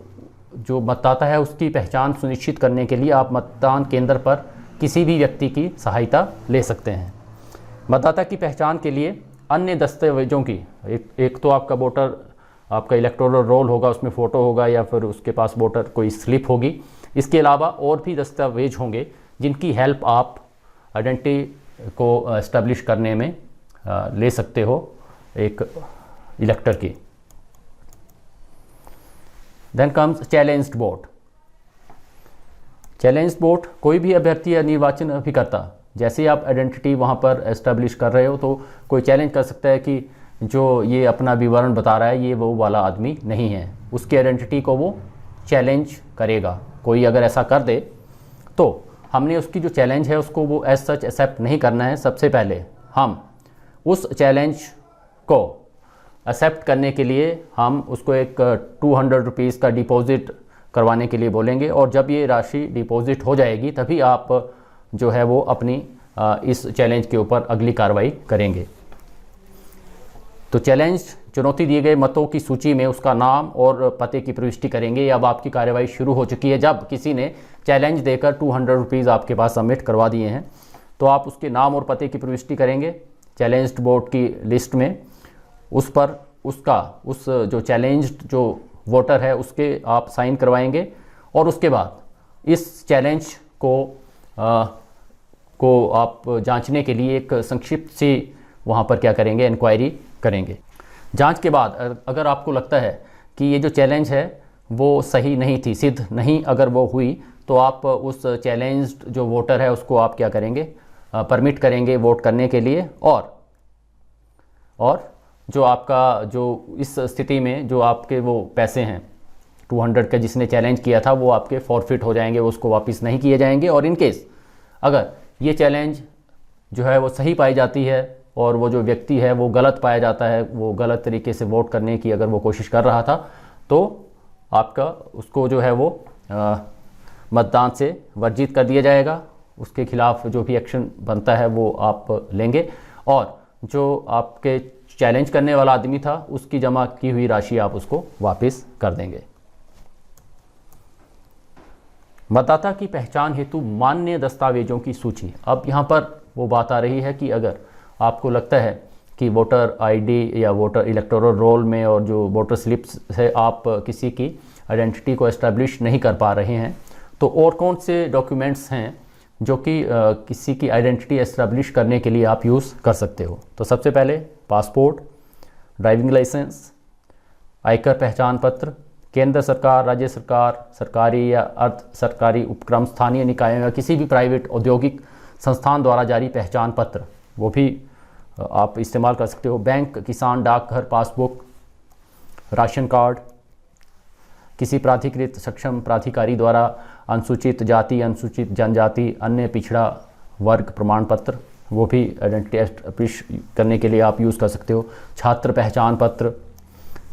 जो मतदाता है उसकी पहचान सुनिश्चित करने के लिए आप मतदान केंद्र पर किसी भी व्यक्ति की सहायता ले सकते हैं। मतदाता की पहचान के लिए अन्य दस्तावेजों की एक तो आपका वोटर, आपका इलेक्टोरल रोल होगा, उसमें फ़ोटो होगा या फिर उसके पास वोटर कोई स्लिप होगी। इसके अलावा और भी दस्तावेज होंगे जिनकी हेल्प आप आइडेंटिटी को एस्टेब्लिश करने में ले सकते हो एक इलेक्टर की। Then comes challenged vote. Challenged vote कोई भी अभ्यर्थी या निर्वाचन अभिकर्ता, जैसे ही आप आइडेंटिटी वहाँ पर एस्टेब्लिश कर रहे हो तो कोई चैलेंज कर सकता है कि जो ये अपना विवरण बता रहा है ये वो वाला आदमी नहीं है, उसकी आइडेंटिटी को वो चैलेंज करेगा। कोई अगर ऐसा कर दे तो हमने उसकी जो चैलेंज है उसको वो एज सच एक्सेप्ट नहीं करना है। सबसे पहले हम उस चैलेंज को एक्सेप्ट करने के लिए हम उसको एक 200 रुपीज़ का डिपॉजिट करवाने के लिए बोलेंगे, और जब ये राशि डिपॉजिट हो जाएगी तभी आप जो है वो अपनी इस चैलेंज के ऊपर अगली कार्रवाई करेंगे। तो चैलेंज चुनौती दिए गए मतों की सूची में उसका नाम और पते की प्रविष्टि करेंगे। अब आपकी कार्रवाई शुरू हो चुकी है। जब किसी ने चैलेंज देकर 200 रुपीज़ आपके पास सबमिट करवा दिए हैं तो आप उसके नाम और पते की प्रविष्टि करेंगे चैलेंज्ड वोट की लिस्ट में। उस पर उस जो चैलेंज्ड जो वोटर है उसके आप साइन करवाएंगे, और उसके बाद इस चैलेंज को आप जांचने के लिए एक संक्षिप्त सी वहाँ पर क्या करेंगे, इंक्वायरी करेंगे। जांच के बाद अगर आपको लगता है कि ये जो चैलेंज है वो सही नहीं थी, सिद्ध नहीं अगर वो हुई, तो आप उस चैलेंज्ड जो वोटर है उसको आप क्या करेंगे, परमिट करेंगे वोट करने के लिए। और जो आपका जो इस स्थिति में जो आपके वो पैसे हैं 200 का जिसने चैलेंज किया था वो आपके फॉरफिट हो जाएंगे, उसको वापस नहीं किए जाएंगे। और इन केस अगर ये चैलेंज जो है वो सही पाई जाती है और वो जो व्यक्ति है वो गलत पाया जाता है, वो गलत तरीके से वोट करने की अगर वो कोशिश कर रहा था तो आपका उसको जो है वो मतदान से वर्जित कर दिया जाएगा, उसके खिलाफ जो भी एक्शन बनता है वो आप लेंगे और जो आपके चैलेंज करने वाला आदमी था उसकी जमा की हुई राशि आप उसको वापस कर देंगे। मतदाता की पहचान हेतु मान्य दस्तावेजों की सूची। अब यहाँ पर वो बात आ रही है कि अगर आपको लगता है कि वोटर आईडी या वोटर इलेक्टोरल रोल में और जो वोटर स्लिप्स है आप किसी की आइडेंटिटी को एस्टेब्लिश नहीं कर पा रहे हैं, तो और कौन से डॉक्यूमेंट्स हैं जो कि किसी की आइडेंटिटी एस्टेब्लिश करने के लिए आप यूज़ कर सकते हो। तो सबसे पहले पासपोर्ट, ड्राइविंग लाइसेंस, आयकर पहचान पत्र, केंद्र सरकार, राज्य सरकार, सरकारी या अर्ध सरकारी उपक्रम, स्थानीय निकायों या किसी भी प्राइवेट औद्योगिक संस्थान द्वारा जारी पहचान पत्र, वो भी आप इस्तेमाल कर सकते हो। बैंक, किसान, डाकघर पासबुक, राशन कार्ड, किसी प्राधिकृत सक्षम प्राधिकारी द्वारा अनुसूचित जाति, अनुसूचित जनजाति, अन्य पिछड़ा वर्ग प्रमाण पत्र, वो भी आइडेंटिटी एस्टेब्लिश करने के लिए आप यूज़ कर सकते हो। छात्र पहचान पत्र,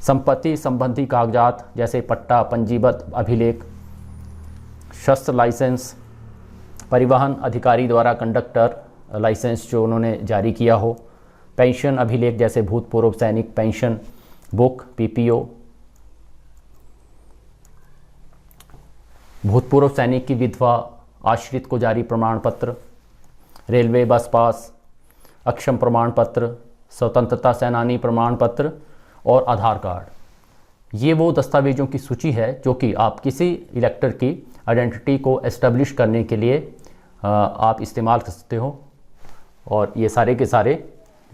संपत्ति संबंधी कागजात जैसे पट्टा, पंजीबद्ध अभिलेख, शस्त्र लाइसेंस, परिवहन अधिकारी द्वारा कंडक्टर लाइसेंस जो उन्होंने जारी किया हो, पेंशन अभिलेख जैसे भूतपूर्व सैनिक पेंशन बुक पीपीओ, भूतपूर्व सैनिक की विधवा आश्रित को जारी प्रमाण पत्र, रेलवे बस पास, अक्षम प्रमाण पत्र, स्वतंत्रता सेनानी प्रमाण पत्र और आधार कार्ड। ये वो दस्तावेजों की सूची है जो कि आप किसी इलेक्टर की आइडेंटिटी को एस्टेब्लिश करने के लिए आप इस्तेमाल कर सकते हो और ये सारे के सारे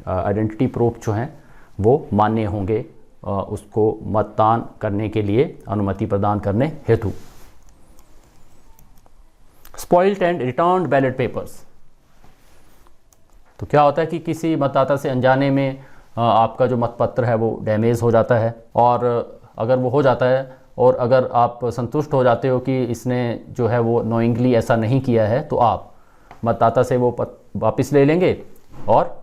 आइडेंटिटी प्रूफ जो हैं वो मान्य होंगे उसको मतदान करने के लिए अनुमति प्रदान करने हेतु। Spoiled and returned ballot papers. तो क्या होता है कि किसी मतदाता से अनजाने में आपका जो मतपत्र है वो डैमेज हो जाता है और अगर वो हो जाता है और अगर आप संतुष्ट हो जाते हो कि इसने जो है वो नोइंगली ऐसा नहीं किया है तो आप मतदाता से वो वापस ले लेंगे और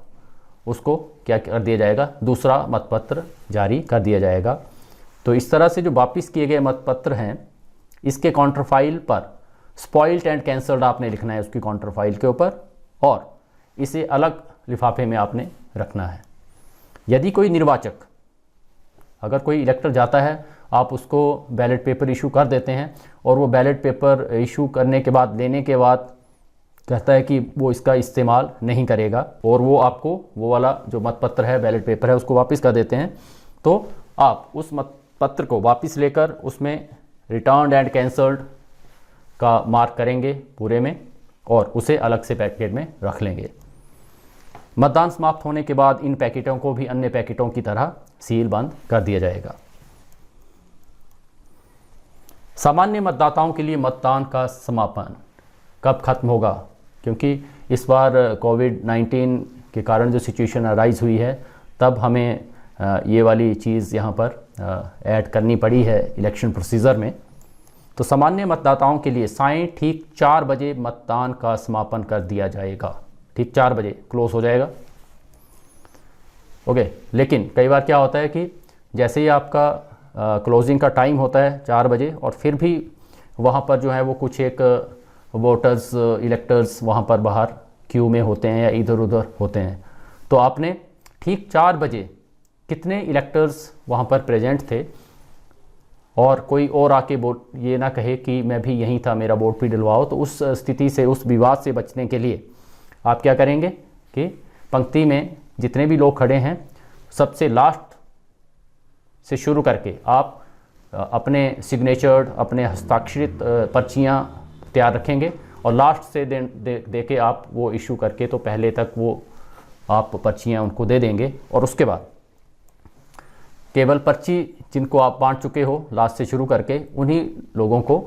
उसको क्या कर दिया जाएगा, दूसरा मतपत्र जारी कर दिया जाएगा। तो इस तरह से जो वापस किए गए मतपत्र हैं इसके काउंटरफाइल पर स्पॉइल्ड एंड कैंसल्ड आपने लिखना है उसकी काउंटरफाइल के ऊपर और इसे अलग लिफाफे में आपने रखना है। यदि कोई निर्वाचक, अगर कोई इलेक्टर जाता है आप उसको बैलेट पेपर इशू कर देते हैं और वो बैलेट पेपर इशू करने के बाद लेने के बाद कहता है कि वो इसका इस्तेमाल नहीं करेगा और वो आपको वो वाला जो मतपत्र है बैलेट पेपर है उसको वापस कर देते हैं, तो आप उस मतपत्र को वापस लेकर उसमें रिटर्न्ड एंड कैंसल्ड का मार्क करेंगे पूरे में और उसे अलग से पैकेट में रख लेंगे। मतदान समाप्त होने के बाद इन पैकेटों को भी अन्य पैकेटों की तरह सील बंद कर दिया जाएगा। सामान्य मतदाताओं के लिए मतदान का समापन कब खत्म होगा, क्योंकि इस बार कोविड-19 के कारण जो सिचुएशन अराइज हुई है तब हमें ये वाली चीज़ यहाँ पर ऐड करनी पड़ी है इलेक्शन प्रोसीजर में। तो सामान्य मतदाताओं के लिए सायं ठीक 4 बजे मतदान का समापन कर दिया जाएगा। ठीक 4 बजे क्लोज हो जाएगा। ओके, लेकिन कई बार क्या होता है कि जैसे ही आपका क्लोजिंग का टाइम होता है 4 बजे और फिर भी वहाँ पर जो है वो कुछ एक वोटर्स इलेक्टर्स वहाँ पर बाहर क्यू में होते हैं या इधर उधर होते हैं, तो आपने ठीक 4 बजे कितने इलेक्टर्स वहाँ पर प्रेजेंट थे और कोई और आके वोट ये ना कहे कि मैं भी यहीं था मेरा वोट भी डलवाओ, तो उस स्थिति से, उस विवाद से बचने के लिए आप क्या करेंगे कि पंक्ति में जितने भी लोग खड़े हैं सबसे लास्ट से शुरू करके आप अपने सिग्नेचर्ड, अपने हस्ताक्षरित पर्चियाँ तैयार रखेंगे और लास्ट से दे के आप वो इशू करके तो पहले तक वो आप पर्चियाँ उनको दे देंगे और उसके बाद केवल पर्ची जिनको आप बांट चुके हो लास्ट से शुरू करके उन्हीं लोगों को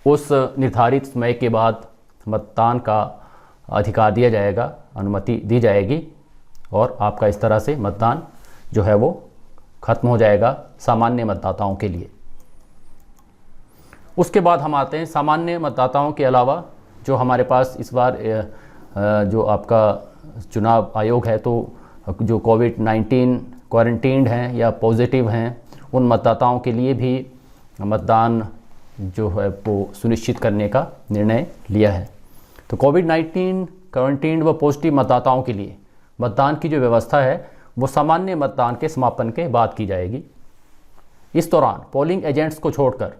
उस निर्धारित समय के बाद मतदान का अधिकार दिया जाएगा, अनुमति दी जाएगी और आपका इस तरह से मतदान जो है वो खत्म हो जाएगा सामान्य मतदाताओं के लिए। उसके बाद हम आते हैं सामान्य मतदाताओं के अलावा जो हमारे पास इस बार जो आपका चुनाव आयोग है, तो जो कोविड-19 क्वारंटीन्ड हैं या पॉजिटिव हैं, उन मतदाताओं के लिए भी मतदान जो है वो सुनिश्चित करने का निर्णय लिया है। तो कोविड-19 क्वारंटीन्ड व पॉजिटिव मतदाताओं के लिए मतदान की जो व्यवस्था है वो सामान्य मतदान के समापन के बाद की जाएगी। इस दौरान पोलिंग एजेंट्स को छोड़कर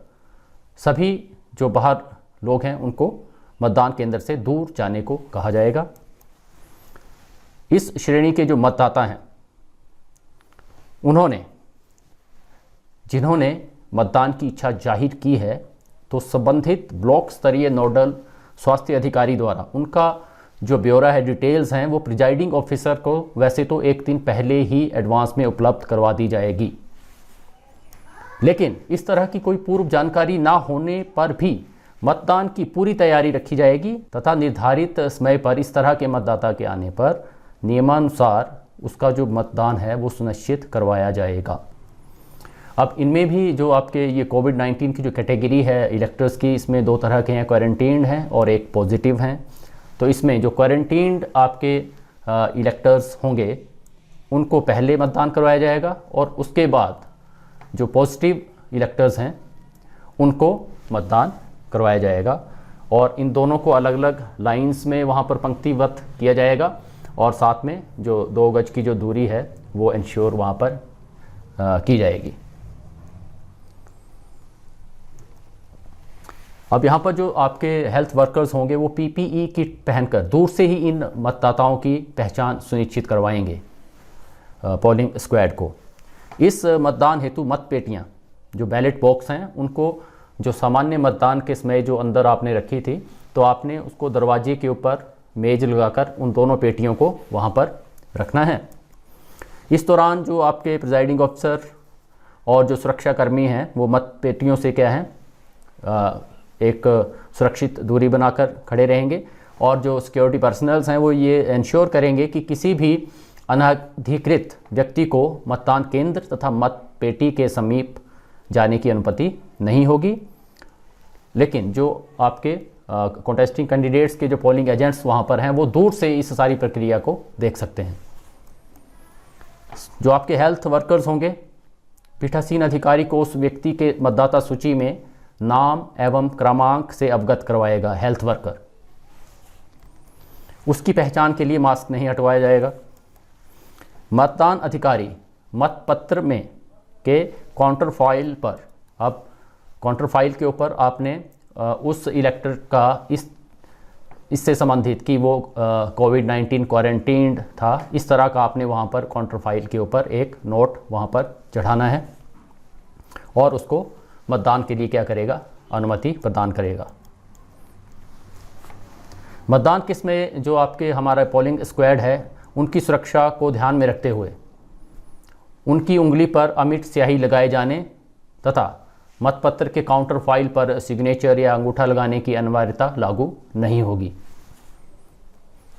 सभी जो बाहर लोग हैं उनको मतदान केंद्र से दूर जाने को कहा जाएगा। इस श्रेणी के जो मतदाता हैं जिन्होंने मतदान की इच्छा जाहिर की है, तो संबंधित ब्लॉक स्तरीय नोडल स्वास्थ्य अधिकारी द्वारा उनका जो ब्यौरा है, डिटेल्स हैं, वो प्रिजाइडिंग ऑफिसर को वैसे तो एक दिन पहले ही एडवांस में उपलब्ध करवा दी जाएगी, लेकिन इस तरह की कोई पूर्व जानकारी ना होने पर भी मतदान की पूरी तैयारी रखी जाएगी तथा निर्धारित समय पर इस तरह के मतदाता के आने पर नियमानुसार उसका जो मतदान है वो सुनिश्चित करवाया जाएगा। अब इनमें भी जो आपके ये कोविड-19 की जो कैटेगरी है इलेक्टर्स की, इसमें दो तरह के हैं, क्वारंटीन्ड हैं और एक पॉजिटिव हैं। तो इसमें जो क्वारंटीन्ड आपके इलेक्टर्स होंगे उनको पहले मतदान करवाया जाएगा और उसके बाद जो पॉजिटिव इलेक्टर्स हैं उनको मतदान करवाया जाएगा, और इन दोनों को अलग अलग लाइंस में वहाँ पर पंक्तिबद्ध किया जाएगा और साथ में जो 2 गज की जो दूरी है वो इंश्योर वहाँ पर की जाएगी। अब यहाँ पर जो आपके हेल्थ वर्कर्स होंगे वो पीपीई किट पहनकर दूर से ही इन मतदाताओं की पहचान सुनिश्चित करवाएंगे पोलिंग स्क्वाड को। इस मतदान हेतु मतपेटियाँ जो बैलेट बॉक्स हैं उनको जो सामान्य मतदान के समय जो अंदर आपने रखी थी, तो आपने उसको दरवाजे के ऊपर मेज लगाकर उन दोनों पेटियों को वहाँ पर रखना है। इस दौरान जो आपके प्रिजाइडिंग ऑफिसर और जो सुरक्षाकर्मी हैं वो मतपेटियों से क्या है एक सुरक्षित दूरी बनाकर खड़े रहेंगे, और जो सिक्योरिटी पर्सनल्स हैं वो ये इंश्योर करेंगे कि किसी भी अनधिकृत व्यक्ति को मतदान केंद्र तथा मतपेटी के समीप जाने की अनुमति नहीं होगी। लेकिन जो आपके कॉन्टेस्टिंग कैंडिडेट्स के जो पोलिंग एजेंट्स वहाँ पर हैं वो दूर से इस सारी प्रक्रिया को देख सकते हैं। जो आपके हेल्थ वर्कर्स होंगे, पीठासीन अधिकारी को उस व्यक्ति के मतदाता सूची में नाम एवं क्रमांक से अवगत करवाएगा। हेल्थ वर्कर उसकी पहचान के लिए मास्क नहीं हटवाया जाएगा। मतदान अधिकारी मतपत्र में के काउंटर फाइल पर, अब काउंटर फाइल के ऊपर आपने उस इलेक्टर का इससे संबंधित कि वो कोविड-19 क्वारंटीन्ड था, इस तरह का आपने वहाँ पर काउंटर फाइल के ऊपर एक नोट वहाँ पर चढ़ाना है और उसको मतदान के लिए क्या करेगा, अनुमति प्रदान करेगा। मतदान किस में जो आपके हमारा पोलिंग स्क्वाड है उनकी सुरक्षा को ध्यान में रखते हुए उनकी उंगली पर अमिट स्याही लगाए जाने तथा मतपत्र के काउंटर फाइल पर सिग्नेचर या अंगूठा लगाने की अनिवार्यता लागू नहीं होगी।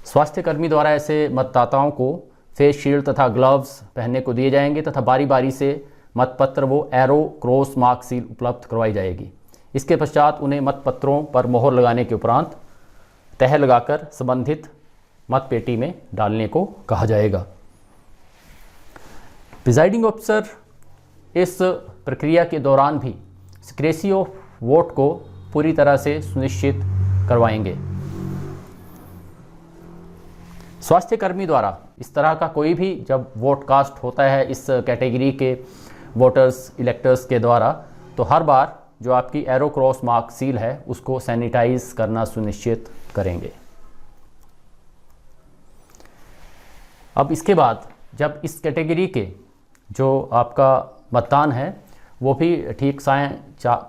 स्वास्थ्य कर्मी द्वारा ऐसे मतदाताओं को फेस शील्ड तथा ग्लव्स पहनने को दिए जाएंगे तथा बारी बारी से मतपत्र वो एरो क्रॉस मार्क सील उपलब्ध करवाई जाएगी। इसके पश्चात उन्हें मतपत्रों पर मोहर लगाने के उपरांत तह लगाकर संबंधित मतपेटी में डालने को कहा जाएगा। प्रिजाइडिंग ऑफिसर इस प्रक्रिया के दौरान भी सिक्रेसी ऑफ वोट को पूरी तरह से सुनिश्चित करवाएंगे। स्वास्थ्य कर्मी द्वारा इस तरह का कोई भी जब वोट कास्ट होता है इस कैटेगरी के वोटर्स इलेक्टर्स के द्वारा, तो हर बार जो आपकी एरो क्रॉस मार्क सील है उसको सैनिटाइज करना सुनिश्चित करेंगे। अब इसके बाद जब इस कैटेगरी के जो आपका मतदान है वो भी ठीक सायं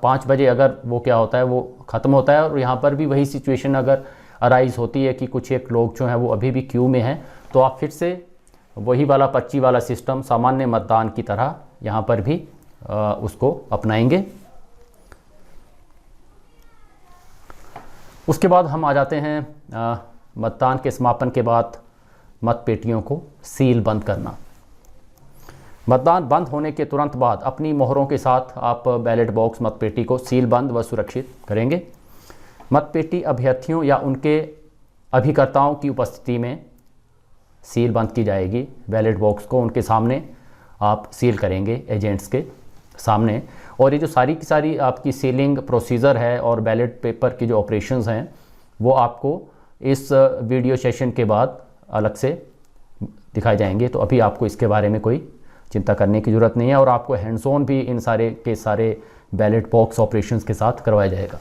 5 बजे अगर वो क्या होता है वो ख़त्म होता है, और यहाँ पर भी वही सिचुएशन अगर अराइज होती है कि कुछ एक लोग जो हैं वो अभी भी क्यू में हैं, तो आप फिर से वही वाला पर्ची वाला सिस्टम सामान्य मतदान की तरह यहाँ पर भी उसको अपनाएंगे। उसके बाद हम आ जाते हैं मतदान के समापन के बाद मतपेटियों को सील बंद करना। मतदान बंद होने के तुरंत बाद अपनी मोहरों के साथ आप बैलेट बॉक्स मतपेटी को सील बंद व सुरक्षित करेंगे। मतपेटी अभ्यर्थियों या उनके अभिकर्ताओं की उपस्थिति में सील बंद की जाएगी। बैलेट बॉक्स को उनके सामने आप सील करेंगे, एजेंट्स के सामने। और ये जो सारी की सारी आपकी सीलिंग प्रोसीजर है और बैलेट पेपर की जो ऑपरेशंस हैं वो आपको इस वीडियो सेशन के बाद अलग से दिखाए जाएंगे। तो अभी आपको इसके बारे में कोई चिंता करने की ज़रूरत नहीं है, और आपको हैंड्स ऑन भी इन सारे के सारे बैलेट बॉक्स ऑपरेशंस के साथ करवाया जाएगा।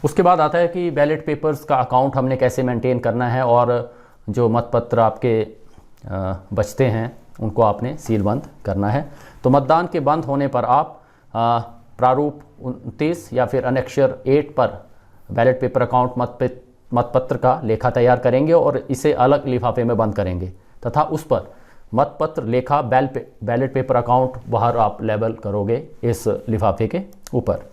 उसके बाद आता है कि बैलेट पेपर्स का अकाउंट हमने कैसे मेंटेन करना है, और जो मतपत्र आपके बचते हैं उनको आपने सील बंद करना है। तो मतदान के बंद होने पर आप प्रारूप 29 या फिर अनेक्षर 8 पर बैलेट पेपर अकाउंट मतपत्र का लेखा तैयार करेंगे और इसे अलग लिफाफे में बंद करेंगे, तथा उस पर मतपत्र लेखा बैलेट पेपर अकाउंट बाहर आप लेबल करोगे इस लिफाफे के ऊपर।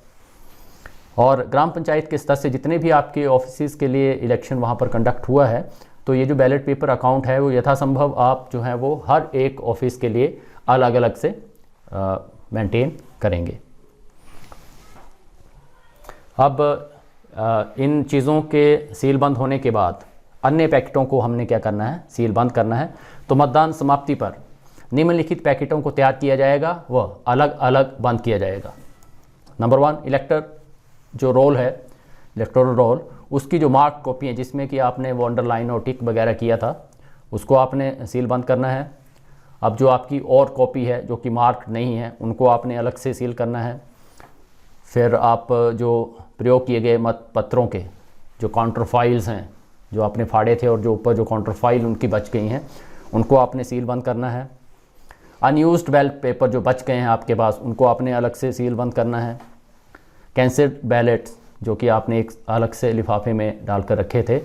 और ग्राम पंचायत के स्तर से जितने भी आपके ऑफिस के लिए इलेक्शन वहाँ पर कंडक्ट हुआ है, तो ये जो बैलेट पेपर अकाउंट है वो यथासंभव आप जो है वो हर एक ऑफिस के लिए अलग अलग से मेंटेन करेंगे। अब इन चीज़ों के सील बंद होने के बाद अन्य पैकेटों को हमने क्या करना है, सील बंद करना है। तो मतदान समाप्ति पर निम्नलिखित पैकेटों को तैयार किया जाएगा, वह अलग अलग बंद किया जाएगा। नंबर 1, इलेक्टर जो रोल है, इलेक्टोरल रोल, उसकी जो मार्क कॉपी है जिसमें कि आपने वो अंडरलाइन और टिक वगैरह किया था, उसको आपने सील बंद करना है। अब जो आपकी और कॉपी है जो कि मार्क नहीं है, उनको आपने अलग से सील करना है। फिर आप जो प्रयोग किए गए मतपत्रों के जो काउंटर फाइल्स हैं, जो आपने फाड़े थे और जो ऊपर जो काउंटर फाइल उनकी बच गई हैं, उनको आपने सील बंद करना है। अनयूज्ड बैलेट पेपर जो बच गए हैं आपके पास, उनको आपने अलग से सील बंद करना है। कैंसिल्ड बैलेट्स जो कि आपने एक अलग से लिफाफे में डालकर रखे थे,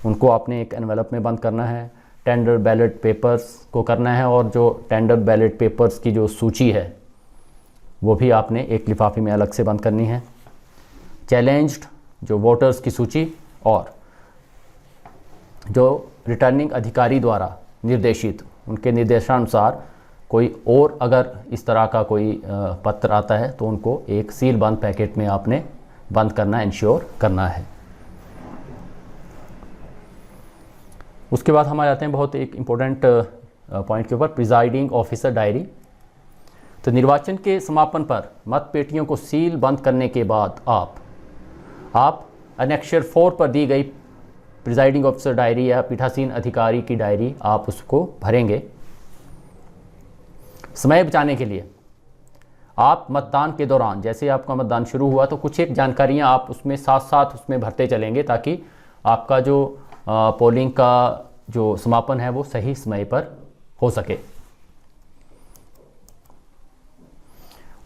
उनको आपने एक एनवेलप में बंद करना है। टेंडर बैलेट पेपर्स को करना है, और जो टेंडर बैलेट पेपर्स की जो सूची है वो भी आपने एक लिफाफे में अलग से बंद करनी है। चैलेंज्ड जो वोटर्स की सूची, और जो रिटर्निंग अधिकारी द्वारा निर्देशित, उनके निर्देशानुसार कोई और अगर इस तरह का कोई पत्र आता है तो उनको एक सील बंद पैकेट में आपने बंद करना, इंश्योर करना है। उसके बाद हम आ जाते हैं बहुत एक इम्पोर्टेंट पॉइंट के ऊपर, प्रिजाइडिंग ऑफिसर डायरी। तो निर्वाचन के समापन पर मत पेटियों को सील बंद करने के बाद आप अनेक्षर 4 पर दी गई प्रिजाइडिंग ऑफिसर डायरी या पीठासीन अधिकारी की डायरी आप उसको भरेंगे। समय बचाने के लिए आप मतदान के दौरान, जैसे आपका मतदान शुरू हुआ तो कुछ एक जानकारियां आप उसमें साथ साथ उसमें भरते चलेंगे, ताकि आपका जो पोलिंग का जो समापन है वो सही समय पर हो सके।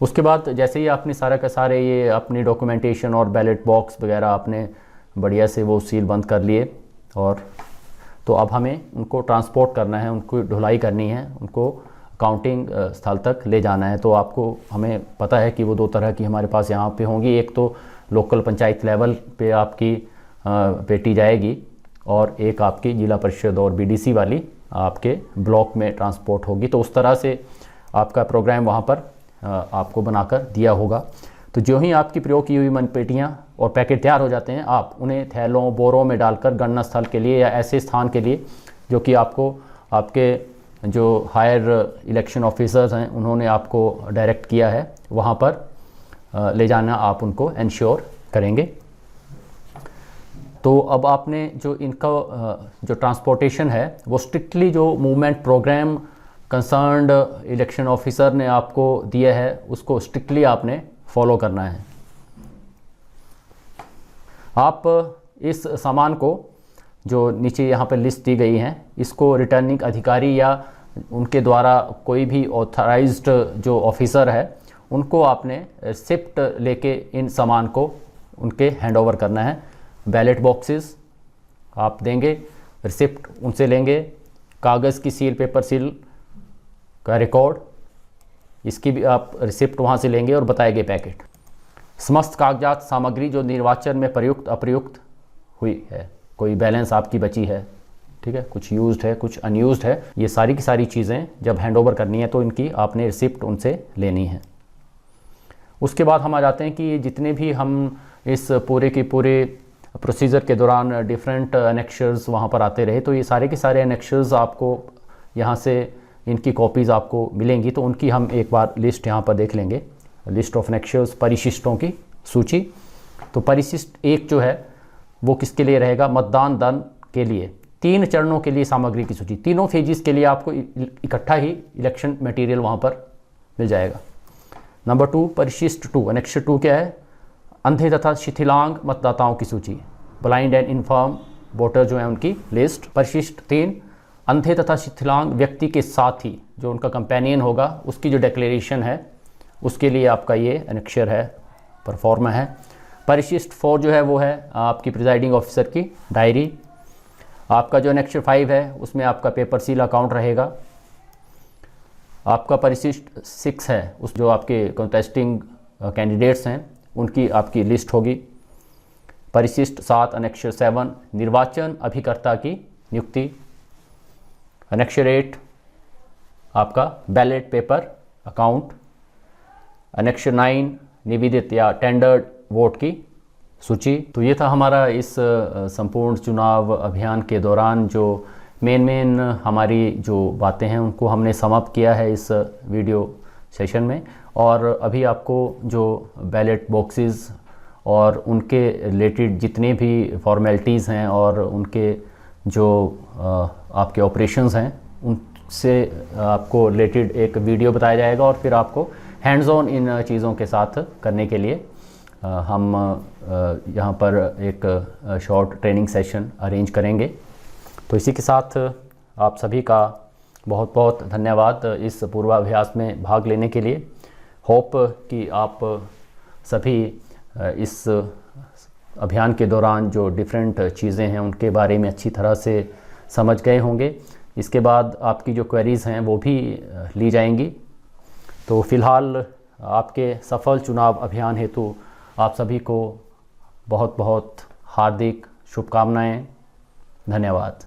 उसके बाद जैसे ही आपने सारा का सारे ये अपनी डॉक्यूमेंटेशन और बैलेट बॉक्स वगैरह आपने बढ़िया से वो सील बंद कर लिए, और तो अब हमें उनको ट्रांसपोर्ट करना है, उनको ढुलाई करनी है, उनको काउंटिंग स्थल तक ले जाना है। तो आपको हमें पता है कि वो 2 तरह की हमारे पास यहाँ पे होंगी। एक तो लोकल पंचायत लेवल पे आपकी पेटी जाएगी, और एक आपकी जिला परिषद और बीडीसी वाली आपके ब्लॉक में ट्रांसपोर्ट होगी। तो उस तरह से आपका प्रोग्राम वहाँ पर आपको बनाकर दिया होगा। तो जो ही आपकी प्रयोग की हुई मनपेटियाँ और पैकेट तैयार हो जाते हैं, आप उन्हें थैलों बोरों में डालकर गणना स्थल के लिए या ऐसे स्थान के लिए जो कि आपको आपके जो हायर इलेक्शन ऑफिसर्स हैं उन्होंने आपको डायरेक्ट किया है, वहाँ पर ले जाना आप उनको इंश्योर करेंगे। तो अब आपने जो इनका जो ट्रांसपोर्टेशन है वो स्ट्रिक्टली जो movement programme concerned election officer ने आपको दिया है उसको स्ट्रिक्टली आपने फॉलो करना है। आप इस सामान को जो नीचे यहाँ पर लिस्ट दी गई हैं इसको रिटर्निंग अधिकारी या उनके द्वारा कोई भी ऑथराइज्ड जो ऑफिसर है उनको आपने रिसिप्ट लेके इन सामान को उनके हैंडओवर करना है। बैलेट बॉक्सेस आप देंगे, रिसिप्ट उनसे लेंगे, कागज़ की सील, पेपर सील का रिकॉर्ड, इसकी भी आप रिसिप्ट वहाँ से लेंगे और बताए गए पैकेट। समस्त कागजात सामग्री जो निर्वाचन में प्रयुक्त अप्रयुक्त हुई है, कोई बैलेंस आपकी बची है, ठीक है, कुछ यूज्ड है कुछ अनयूज्ड है, ये सारी की सारी चीज़ें जब हैंडओवर करनी है तो इनकी आपने रिसिप्ट उनसे लेनी है। उसके बाद हम आ जाते हैं कि जितने भी हम इस पूरे के पूरे प्रोसीजर के दौरान डिफरेंट एनेक्शर्स वहाँ पर आते रहे, तो ये सारे के सारे एनेक्शर्स आपको यहाँ से इनकी कॉपीज़ आपको मिलेंगी। तो उनकी हम एक बार लिस्ट यहाँ पर देख लेंगे, लिस्ट ऑफ एनेक्शर्स, परिशिष्टों की सूची। तो परिशिष्ट 1 जो है वो किसके लिए रहेगा? मतदान दल के लिए 3 चरणों के लिए सामग्री की सूची, तीनों फेजिस के लिए आपको इकट्ठा ही इलेक्शन मटेरियल वहाँ पर मिल जाएगा। नंबर 2 परिशिष्ट 2, एनेक्शर 2 क्या है? अंधे तथा शिथिलांग मतदाताओं की सूची, ब्लाइंड एंड इन्फर्म वोटर जो है उनकी लिस्ट। परिशिष्ट 3 अंधे तथा शिथिलांग व्यक्ति के साथ ही जो उनका कंपेनियन होगा उसकी जो डिक्लेरेशन है उसके लिए आपका ये एनेक्शर है, परफॉर्मा है। परिशिष्ट 4 जो है वो है आपकी प्रिजाइडिंग ऑफिसर की डायरी। आपका जो एनेक्शर 5 है उसमें आपका पेपर सील अकाउंट रहेगा। आपका परिशिष्ट 6 है उस जो आपके कंटेस्टिंग कैंडिडेट्स हैं उनकी आपकी लिस्ट होगी। परिशिष्ट 7 एनेक्शर 7 निर्वाचन अभिकर्ता की नियुक्ति। एनेक्शर 8 आपका बैलेट पेपर अकाउंट। एनेक्शर 9 निवेदित या टेंडर्ड वोट की सूची। तो ये था हमारा इस संपूर्ण चुनाव अभियान के दौरान जो मेन हमारी जो बातें हैं उनको हमने समाप्त किया है इस वीडियो सेशन में। और अभी आपको जो बैलेट बॉक्सेस और उनके रिलेटेड जितने भी फॉर्मेलिटीज़ हैं और उनके जो आपके ऑपरेशंस हैं उनसे आपको रिलेटेड एक वीडियो बताया जाएगा और फिर आपको हैंड्स ऑन इन चीज़ों के साथ करने के लिए हम यहाँ पर एक शॉर्ट ट्रेनिंग सेशन अरेंज करेंगे। तो इसी के साथ आप सभी का बहुत बहुत धन्यवाद इस पूर्वाभ्यास में भाग लेने के लिए। होप कि आप सभी इस अभियान के दौरान जो डिफरेंट चीज़ें हैं उनके बारे में अच्छी तरह से समझ गए होंगे। इसके बाद आपकी जो क्वेरीज़ हैं वो भी ली जाएंगी। तो फ़िलहाल आपके सफल चुनाव अभियान हेतु आप सभी को बहुत बहुत हार्दिक शुभकामनाएं। धन्यवाद।